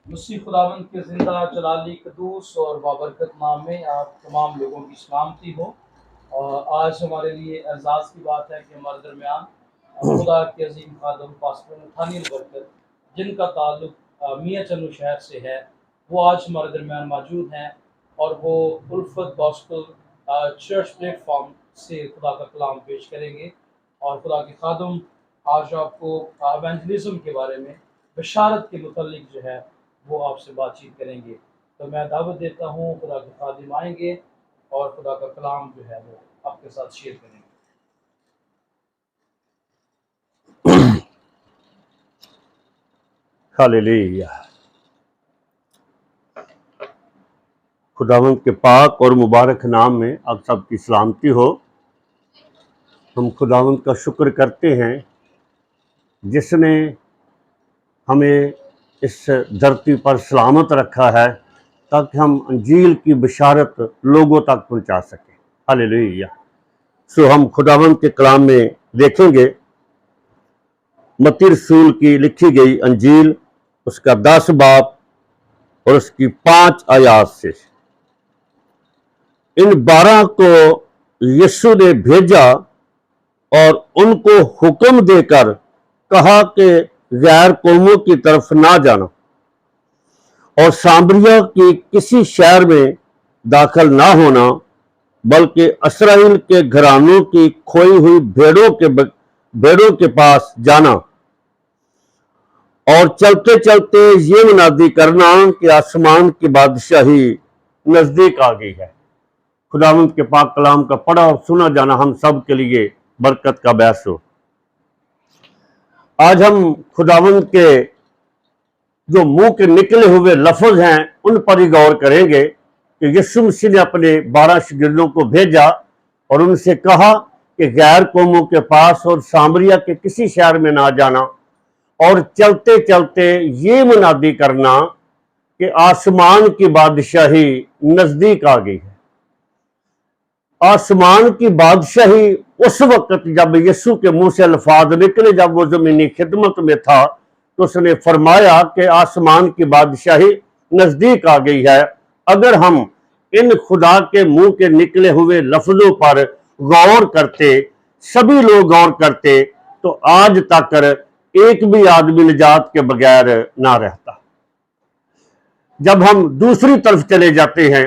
مسیح خداوند کے زندہ جلالی قدوس اور بابرکت نام میں آپ تمام لوگوں کی سلامتی ہو۔ اور آج ہمارے لیے اعزاز کی بات ہے کہ ہمارے درمیان خدا کے عظیم خادم پاسٹر نتھانیل برکت، جن کا تعلق میاں چنو شہر سے ہے، وہ آج ہمارے درمیان موجود ہیں، اور وہ الفت گاسپل چرچ پلیٹ فارم سے خدا کا کلام پیش کریں گے۔ اور خدا کے خادم آج آپ کو ایونجلزم کے بارے میں، بشارت کے متعلق جو ہے وہ آپ سے بات چیت کریں گے۔ تو میں دعوت دیتا ہوں، خدا کے خادم آئیں گے اور خدا کا کلام جو ہے وہ آپ کے ساتھ شیئر کریں گے۔ ہاللیلویا۔ خداوند کے پاک اور مبارک نام میں آپ سب کی سلامتی ہو۔ ہم خداوند کا شکر کرتے ہیں جس نے ہمیں اس دھرتی پر سلامت رکھا ہے تاکہ ہم انجیل کی بشارت لوگوں تک پہنچا سکیں۔ ہاللیلویا۔ سو ہم خداوند کے کلام میں دیکھیں گے متی رسول کی لکھی گئی انجیل، اس کا 10 باب اور اس کی 5 آیات سے۔ ان 12 کو یسوع نے بھیجا اور ان کو حکم دے کر کہا کہ غیر قوموں کی طرف نہ جانا اور سامریہ کی کسی شہر میں داخل نہ ہونا، بلکہ اسرائیل کے گھرانوں کی کھوئی ہوئی بھیڑوں کے پاس جانا اور چلتے چلتے یہ منادی کرنا کہ آسمان کی بادشاہی نزدیک آ گئی ہے۔ خداوند کے پاک کلام کا پڑھا اور سنا جانا ہم سب کے لیے برکت کا باعث ہو۔ آج ہم خداوند کے جو منہ کے نکلے ہوئے لفظ ہیں ان پر ہی غور کریں گے کہ یسوع مسیح نے اپنے 12 شاگردوں کو بھیجا اور ان سے کہا کہ غیر قوموں کے پاس اور سامریہ کے کسی شہر میں نہ جانا اور چلتے چلتے یہ منادی کرنا کہ آسمان کی بادشاہی نزدیک آ گئی ہے۔ آسمان کی بادشاہی اس وقت جب یسوع کے منہ سے الفاظ نکلے، جب وہ زمینی خدمت میں تھا تو اس نے فرمایا کہ آسمان کی بادشاہی نزدیک آ گئی ہے۔ اگر ہم ان خدا کے منہ کے نکلے ہوئے لفظوں پر غور کرتے، سبھی لوگ غور کرتے، تو آج تک ایک بھی آدمی نجات کے بغیر نہ رہتا۔ جب ہم دوسری طرف چلے جاتے ہیں،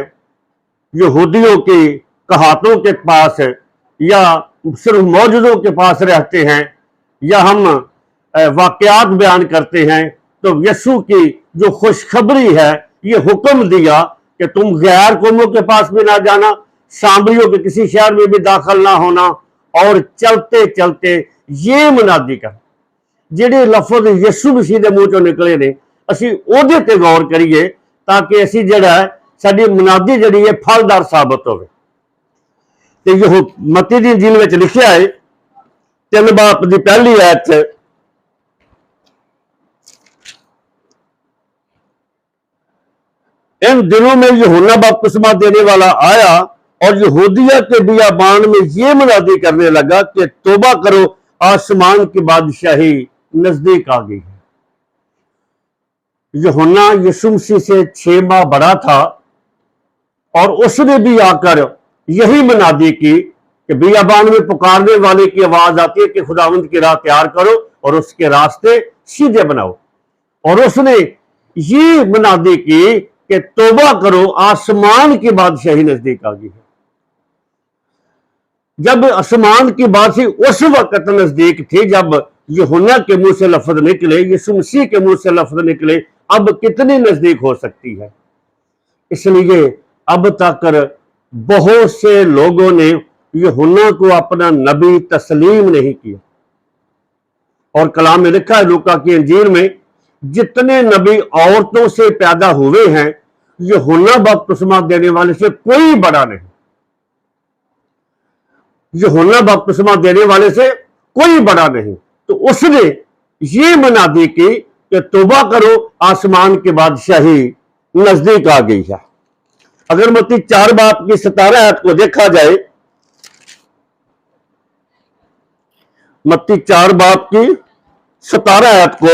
یہودیوں کی کہاتوں کے پاس یا صرف معجزوں کے پاس رہتے ہیں، یا ہم واقعات بیان کرتے ہیں، تو یسوع کی جو خوشخبری ہے یہ حکم دیا کہ تم غیر قوموں کے پاس بھی نہ جانا، سامریوں کے کسی شہر میں بھی داخل نہ ہونا، اور چلتے چلتے یہ منادی کر جڑے لفظ یسوع مسیح دے منہ چوں نکلے نے اسی اودے تے غور کریے تاکہ اسی جڑا ہے ساری منادی جڑی ہے پھلدار ثابت ہوئے۔ تے یہ متی دی انجیل وچ لکھیا ہے 3 باب دی پہلی آیت، ان دنوں میں یوحنا بپتسمہ دینے والا آیا اور یہودیہ کے بیابان میں یہ منادی کرنے لگا کہ توبہ کرو، آسمان کی بادشاہی نزدیک آ گئی ہے۔ یوحنا یسوع مسیح سے 6 ماہ بڑا تھا اور اس نے بھی آ کر یہی منادی کی کہ بیابان میں پکارنے والے کی آواز آتی ہے کہ خداوند کی راہ تیار کرو اور اس کے راستے سیدھے بناؤ، اور اس نے یہ منادی کی کہ توبہ کرو، آسمان کی بادشاہی نزدیک آ گئی ہے۔ جب آسمان کی بادشاہی اس وقت نزدیک تھی جب یوحنا کے منہ سے لفظ نکلے، یسوع مسیح کے منہ سے لفظ نکلے، اب کتنی نزدیک ہو سکتی ہے؟ اس لیے اب تک بہت سے لوگوں نے یوحنا کو اپنا نبی تسلیم نہیں کیا، اور کلام میں لکھا ہے لوکا کی انجیل میں جتنے نبی عورتوں سے پیدا ہوئے ہیں یوحنا بپتسمہ دینے والے سے کوئی بڑا نہیں۔ یوحنا بپتسمہ دینے والے سے کوئی بڑا نہیں۔ تو اس نے یہ منادی کی کہ توبہ کرو، آسمان کی بادشاہی نزدیک آ گئی ہے۔ اگر متی 4 باب کی 17 آیت کو دیکھا جائے، متی 4 باب کی 17 آیت کو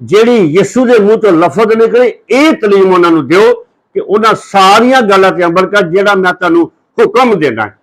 ਜਿਹੜੀ ਯਿਸੂ ਦੇ ਮੂੰਹ ਤੋਂ ਲਫ਼ਜ਼ ਨਿਕਲੇ ਇਹ ਤਾਲੀਮ ਉਹਨਾਂ ਨੂੰ ਦਿਓ ਕਿ ਉਹਨਾਂ ਸਾਰੀਆਂ ਗੱਲਾਂ ਤੇ ਅਮਲ ਕਰ ਜਿਹੜਾ ਮੈਂ ਤੁਹਾਨੂੰ ਹੁਕਮ ਦੇਣਾ ਹੈ।